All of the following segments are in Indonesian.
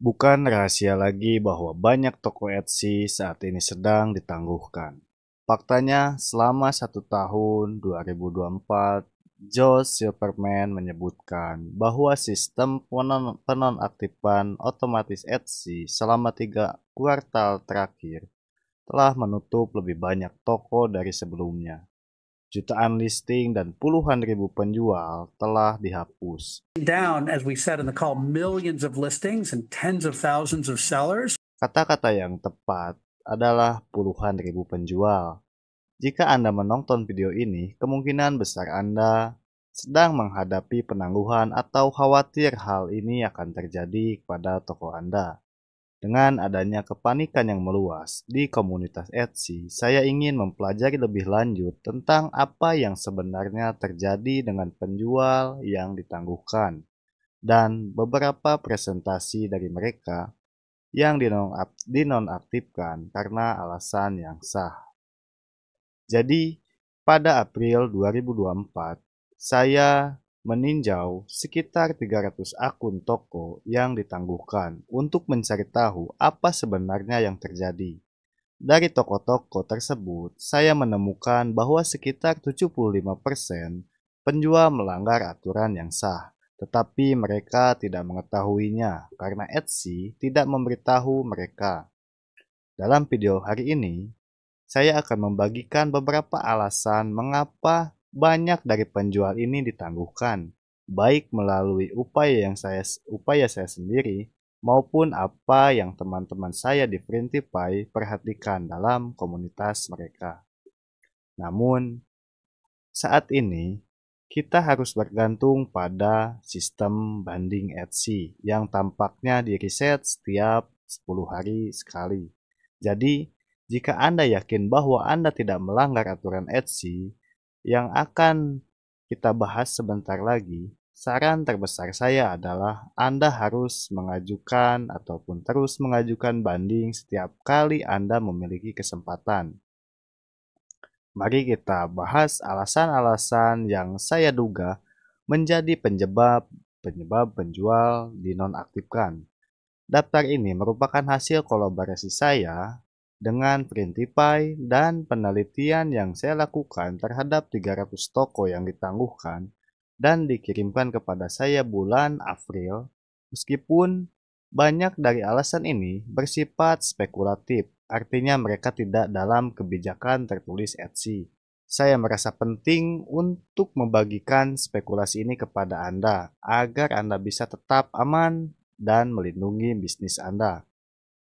Bukan rahasia lagi bahwa banyak toko Etsy saat ini sedang ditangguhkan. Faktanya, selama 1 tahun 2024, Joe Silverman menyebutkan bahwa sistem penonaktifan otomatis Etsy selama 3 kuartal terakhir telah menutup lebih banyak toko dari sebelumnya. Jutaan listing dan puluhan ribu penjual telah dihapus. Down, as we said in the call, millions of listings and tens of thousands of sellers. Kata-kata yang tepat adalah puluhan ribu penjual. Jika Anda menonton video ini, kemungkinan besar Anda sedang menghadapi penangguhan atau khawatir hal ini akan terjadi kepada toko Anda. Dengan adanya kepanikan yang meluas di komunitas Etsy, saya ingin mempelajari lebih lanjut tentang apa yang sebenarnya terjadi dengan penjual yang ditangguhkan dan beberapa presentasi dari mereka yang dinonaktifkan karena alasan yang sah. Jadi, pada April 2024, saya meninjau sekitar 300 akun toko yang ditangguhkan untuk mencari tahu apa sebenarnya yang terjadi. Dari toko-toko tersebut, saya menemukan bahwa sekitar 75% penjual melanggar aturan yang sah, tetapi mereka tidak mengetahuinya karena Etsy tidak memberitahu mereka. Dalam video hari ini, saya akan membagikan beberapa alasan mengapa banyak dari penjual ini ditangguhkan, baik melalui upaya saya sendiri maupun apa yang teman-teman saya di Printify perhatikan dalam komunitas mereka. Namun, saat ini kita harus bergantung pada sistem banding Etsy yang tampaknya di-reset setiap 10 hari sekali. Jadi, jika Anda yakin bahwa Anda tidak melanggar aturan Etsy yang akan kita bahas sebentar lagi, saran terbesar saya adalah Anda harus mengajukan ataupun terus mengajukan banding setiap kali Anda memiliki kesempatan. Mari kita bahas alasan-alasan yang saya duga menjadi penyebab penjual dinonaktifkan. Daftar ini merupakan hasil kolaborasi saya dengan Printify dan penelitian yang saya lakukan terhadap 300 toko yang ditangguhkan dan dikirimkan kepada saya bulan April. Meskipun banyak dari alasan ini bersifat spekulatif, artinya mereka tidak dalam kebijakan tertulis Etsy. Saya merasa penting untuk membagikan spekulasi ini kepada Anda agar Anda bisa tetap aman dan melindungi bisnis Anda.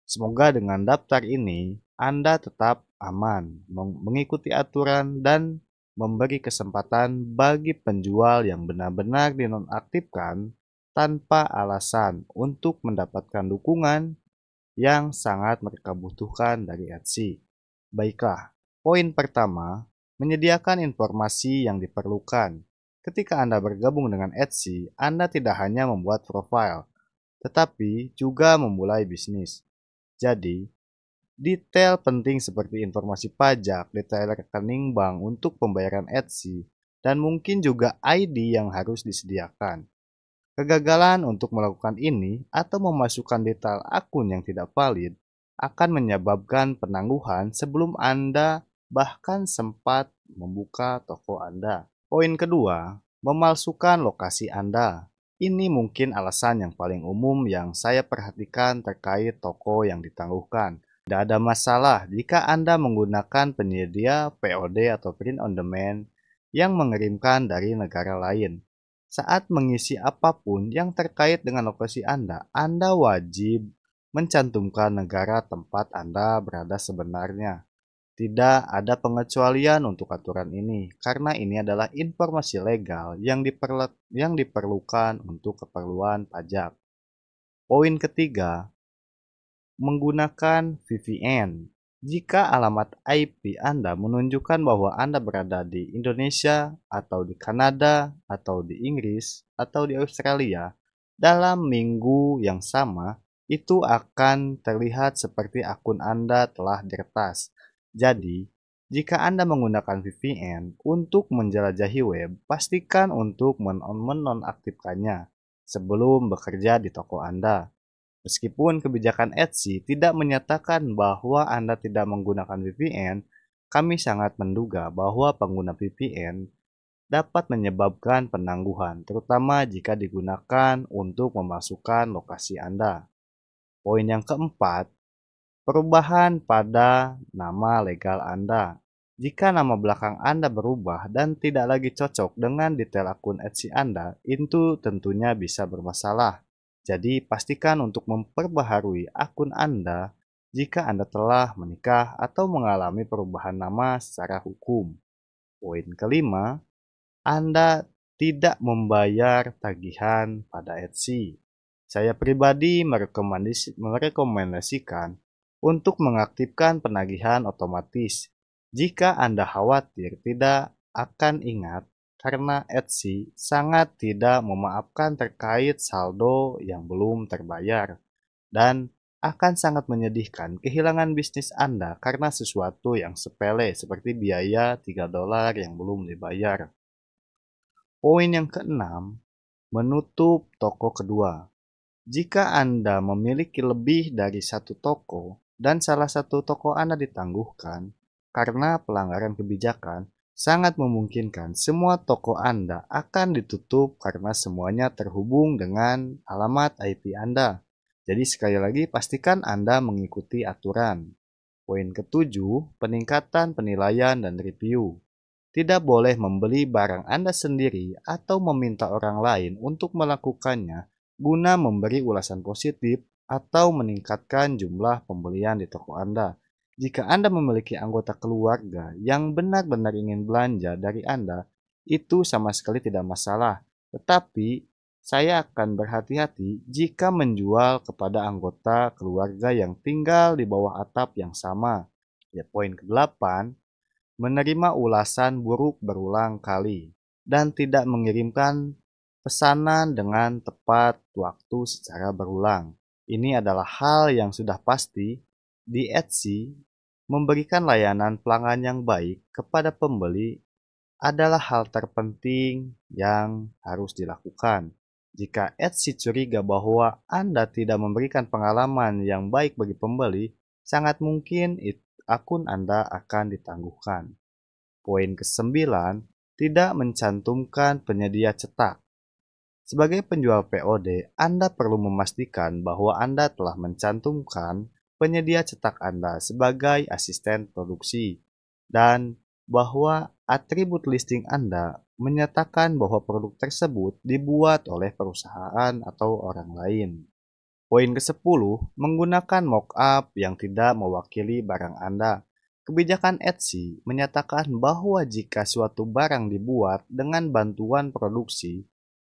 Semoga dengan daftar ini, Anda tetap aman, mengikuti aturan, dan memberi kesempatan bagi penjual yang benar-benar dinonaktifkan tanpa alasan untuk mendapatkan dukungan yang sangat mereka butuhkan dari Etsy. Baiklah, poin pertama, menyediakan informasi yang diperlukan. Ketika Anda bergabung dengan Etsy, Anda tidak hanya membuat profil, tetapi juga memulai bisnis. Jadi, detail penting seperti informasi pajak, detail rekening bank untuk pembayaran Etsy, dan mungkin juga ID yang harus disediakan. Kegagalan untuk melakukan ini atau memasukkan detail akun yang tidak valid akan menyebabkan penangguhan sebelum Anda bahkan sempat membuka toko Anda. Poin kedua, memalsukan lokasi Anda. Ini mungkin alasan yang paling umum yang saya perhatikan terkait toko yang ditangguhkan. Tidak ada masalah jika Anda menggunakan penyedia POD atau print on demand yang mengirimkan dari negara lain. Saat mengisi apapun yang terkait dengan lokasi Anda wajib mencantumkan negara tempat Anda berada sebenarnya. Tidak ada pengecualian untuk aturan ini, karena ini adalah informasi legal yang diperlukan untuk keperluan pajak. Poin ketiga, menggunakan VPN. Jika alamat IP Anda menunjukkan bahwa Anda berada di Indonesia, atau di Kanada, atau di Inggris, atau di Australia, dalam minggu yang sama, itu akan terlihat seperti akun Anda telah diretas. Jadi, jika Anda menggunakan VPN untuk menjelajahi web, pastikan untuk menonaktifkannya sebelum bekerja di toko Anda. Meskipun kebijakan Etsy tidak menyatakan bahwa Anda tidak menggunakan VPN, kami sangat menduga bahwa pengguna VPN dapat menyebabkan penangguhan, terutama jika digunakan untuk memasukkan lokasi Anda. Poin yang keempat, perubahan pada nama legal Anda. Jika nama belakang Anda berubah dan tidak lagi cocok dengan detail akun Etsy Anda, itu tentunya bisa bermasalah. Jadi, pastikan untuk memperbaharui akun Anda jika Anda telah menikah atau mengalami perubahan nama secara hukum. Poin kelima, Anda tidak membayar tagihan pada Etsy. Saya pribadi merekomendasikan untuk mengaktifkan penagihan otomatis. Jika Anda khawatir tidak akan ingat, karena Etsy sangat tidak memaafkan terkait saldo yang belum terbayar, dan akan sangat menyedihkan kehilangan bisnis Anda karena sesuatu yang sepele seperti biaya $3 yang belum dibayar. Poin yang keenam, menutup toko kedua. Jika Anda memiliki lebih dari satu toko dan salah satu toko Anda ditangguhkan karena pelanggaran kebijakan, sangat memungkinkan semua toko Anda akan ditutup karena semuanya terhubung dengan alamat IP Anda. Jadi sekali lagi pastikan Anda mengikuti aturan. Poin ketujuh, peningkatan penilaian dan review. Tidak boleh membeli barang Anda sendiri atau meminta orang lain untuk melakukannya guna memberi ulasan positif atau meningkatkan jumlah pembelian di toko Anda. Jika Anda memiliki anggota keluarga yang benar-benar ingin belanja dari Anda, itu sama sekali tidak masalah. Tetapi, saya akan berhati-hati jika menjual kepada anggota keluarga yang tinggal di bawah atap yang sama. Ya, poin ke-8, menerima ulasan buruk berulang kali, dan tidak mengirimkan pesanan dengan tepat waktu secara berulang. Ini adalah hal yang sudah pasti di Etsy. Memberikan layanan pelanggan yang baik kepada pembeli adalah hal terpenting yang harus dilakukan. Jika Etsy curiga bahwa Anda tidak memberikan pengalaman yang baik bagi pembeli, sangat mungkin akun Anda akan ditangguhkan. Poin ke-9, tidak mencantumkan penyedia cetak. Sebagai penjual POD, Anda perlu memastikan bahwa Anda telah mencantumkan penyedia cetak Anda sebagai asisten produksi, dan bahwa atribut listing Anda menyatakan bahwa produk tersebut dibuat oleh perusahaan atau orang lain. Poin ke-10, menggunakan mockup yang tidak mewakili barang Anda. Kebijakan Etsy menyatakan bahwa jika suatu barang dibuat dengan bantuan produksi,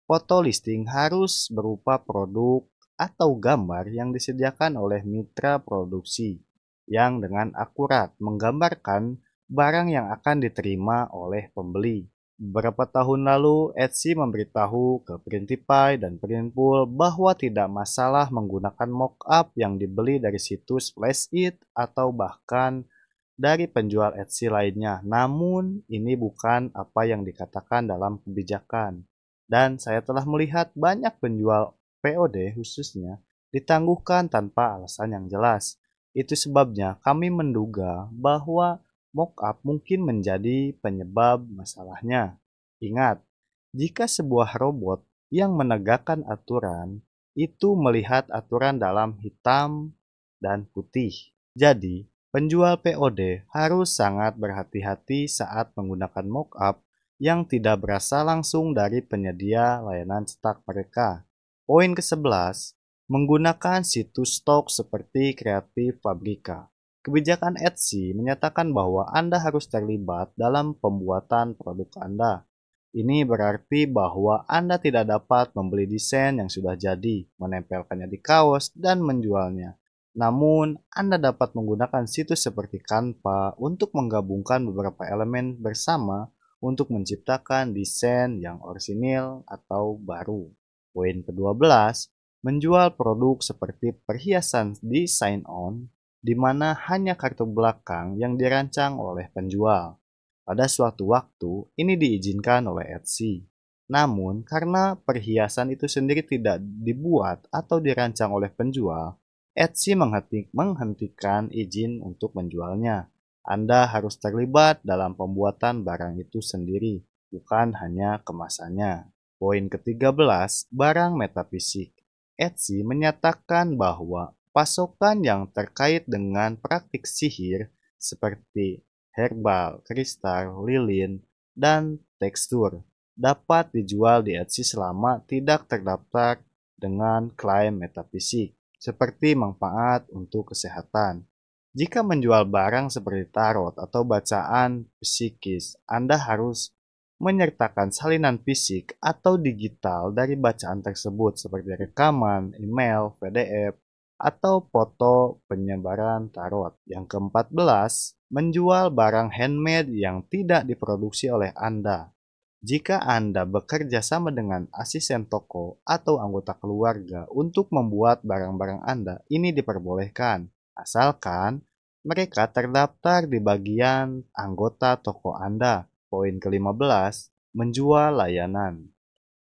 foto listing harus berupa produk atau gambar yang disediakan oleh mitra produksi yang dengan akurat menggambarkan barang yang akan diterima oleh pembeli. Beberapa tahun lalu, Etsy memberitahu ke Printify dan Printful bahwa tidak masalah menggunakan mockup yang dibeli dari situs Flashit atau bahkan dari penjual Etsy lainnya. Namun, ini bukan apa yang dikatakan dalam kebijakan. Dan saya telah melihat banyak penjual POD khususnya ditangguhkan tanpa alasan yang jelas. Itu sebabnya kami menduga bahwa mockup mungkin menjadi penyebab masalahnya. Ingat, jika sebuah robot yang menegakkan aturan itu melihat aturan dalam hitam dan putih. Jadi, penjual POD harus sangat berhati-hati saat menggunakan mockup yang tidak berasal langsung dari penyedia layanan cetak mereka. Poin ke-11, menggunakan situs stok seperti Creative Fabrica. Kebijakan Etsy menyatakan bahwa Anda harus terlibat dalam pembuatan produk Anda. Ini berarti bahwa Anda tidak dapat membeli desain yang sudah jadi, menempelkannya di kaos, dan menjualnya. Namun, Anda dapat menggunakan situs seperti Canva untuk menggabungkan beberapa elemen bersama untuk menciptakan desain yang orisinil atau baru. Poin ke-12, menjual produk seperti perhiasan di sign-on, di mana hanya kartu belakang yang dirancang oleh penjual. Pada suatu waktu, ini diizinkan oleh Etsy. Namun, karena perhiasan itu sendiri tidak dibuat atau dirancang oleh penjual, Etsy menghentikan izin untuk menjualnya. Anda harus terlibat dalam pembuatan barang itu sendiri, bukan hanya kemasannya. Poin ke-13, barang metafisik. Etsy menyatakan bahwa pasokan yang terkait dengan praktik sihir seperti herbal, kristal, lilin, dan tekstur dapat dijual di Etsy selama tidak terdaftar dengan klaim metafisik, seperti manfaat untuk kesehatan. Jika menjual barang seperti tarot atau bacaan psikis, Anda harus menyertakan salinan fisik atau digital dari bacaan tersebut seperti rekaman, email, PDF, atau foto penyebaran tarot. Yang ke-14, menjual barang handmade yang tidak diproduksi oleh Anda. Jika Anda bekerja sama dengan asisten toko atau anggota keluarga untuk membuat barang-barang Anda, ini diperbolehkan, asalkan mereka terdaftar di bagian anggota toko Anda. Poin ke-15, menjual layanan.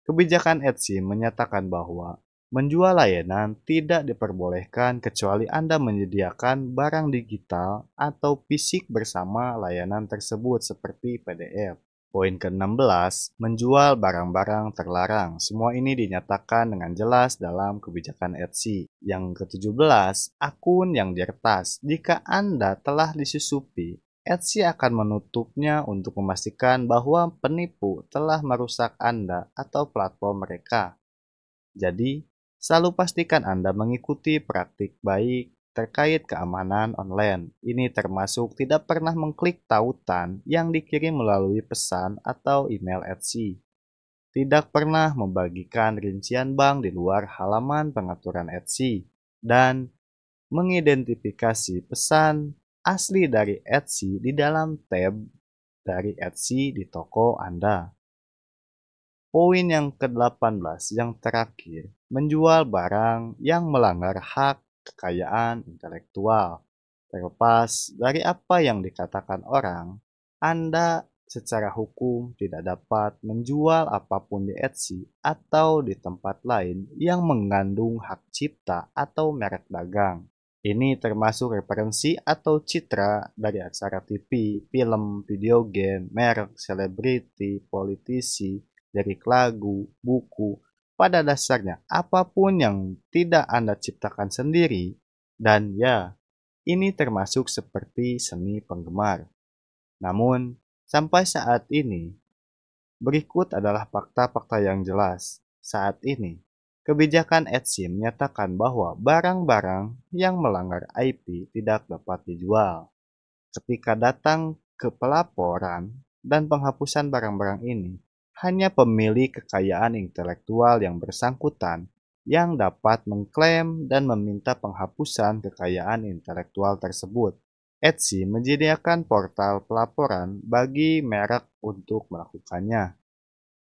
Kebijakan Etsy menyatakan bahwa menjual layanan tidak diperbolehkan kecuali Anda menyediakan barang digital atau fisik bersama layanan tersebut seperti PDF. Poin ke-16, menjual barang-barang terlarang. Semua ini dinyatakan dengan jelas dalam kebijakan Etsy. Yang ke-17, akun yang diretas. Jika Anda telah disusupi, Etsy akan menutupnya untuk memastikan bahwa penipu telah merusak Anda atau platform mereka. Jadi, selalu pastikan Anda mengikuti praktik baik terkait keamanan online. Ini termasuk tidak pernah mengklik tautan yang dikirim melalui pesan atau email Etsy. Tidak pernah membagikan rincian bank di luar halaman pengaturan Etsy. Dan mengidentifikasi pesan asli dari Etsy di dalam tab dari Etsy di toko Anda. Poin yang ke-18 yang terakhir, menjual barang yang melanggar hak kekayaan intelektual. Terlepas dari apa yang dikatakan orang, Anda secara hukum tidak dapat menjual apapun di Etsy atau di tempat lain yang mengandung hak cipta atau merek dagang. Ini termasuk referensi atau citra dari acara TV, film, video game, merek, selebriti, politisi, lirik lagu, buku. Pada dasarnya, apapun yang tidak Anda ciptakan sendiri, dan ya, ini termasuk seperti seni penggemar. Namun, sampai saat ini, berikut adalah fakta-fakta yang jelas. Saat ini, kebijakan Etsy menyatakan bahwa barang-barang yang melanggar IP tidak dapat dijual. Ketika datang ke pelaporan dan penghapusan barang-barang ini, hanya pemilik kekayaan intelektual yang bersangkutan yang dapat mengklaim dan meminta penghapusan kekayaan intelektual tersebut. Etsy menyediakan portal pelaporan bagi merek untuk melakukannya,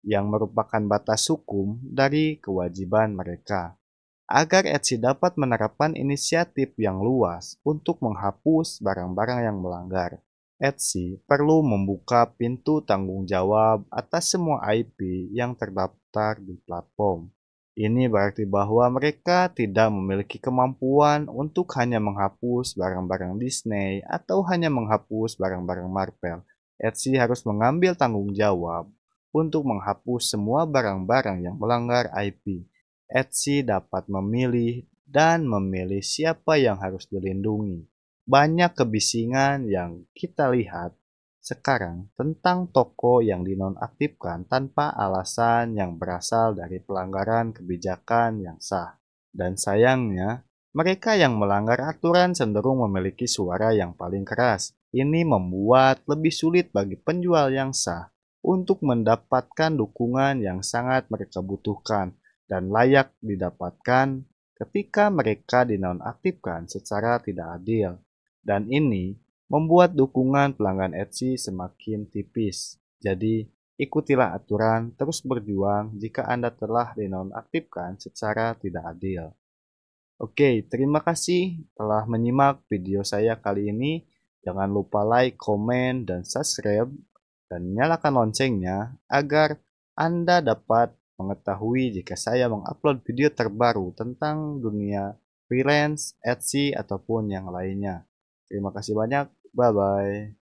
yang merupakan batas hukum dari kewajiban mereka. Agar Etsy dapat menerapkan inisiatif yang luas untuk menghapus barang-barang yang melanggar, Etsy perlu membuka pintu tanggung jawab atas semua IP yang terdaftar di platform. Ini berarti bahwa mereka tidak memiliki kemampuan untuk hanya menghapus barang-barang Disney atau hanya menghapus barang-barang Marvel. Etsy harus mengambil tanggung jawab untuk menghapus semua barang-barang yang melanggar IP. Etsy dapat memilih dan memilih siapa yang harus dilindungi. Banyak kebisingan yang kita lihat sekarang tentang toko yang dinonaktifkan tanpa alasan yang berasal dari pelanggaran kebijakan yang sah. Dan sayangnya, mereka yang melanggar aturan cenderung memiliki suara yang paling keras. Ini membuat lebih sulit bagi penjual yang sah untuk mendapatkan dukungan yang sangat mereka butuhkan dan layak didapatkan ketika mereka dinonaktifkan secara tidak adil. Dan ini membuat dukungan pelanggan Etsy semakin tipis. Jadi, ikutilah aturan, terus berjuang jika Anda telah dinonaktifkan secara tidak adil. Oke, terima kasih telah menyimak video saya kali ini. Jangan lupa like, komen, dan subscribe, dan nyalakan loncengnya agar Anda dapat mengetahui jika saya mengupload video terbaru tentang dunia freelance, Etsy, ataupun yang lainnya. Terima kasih banyak. Bye-bye.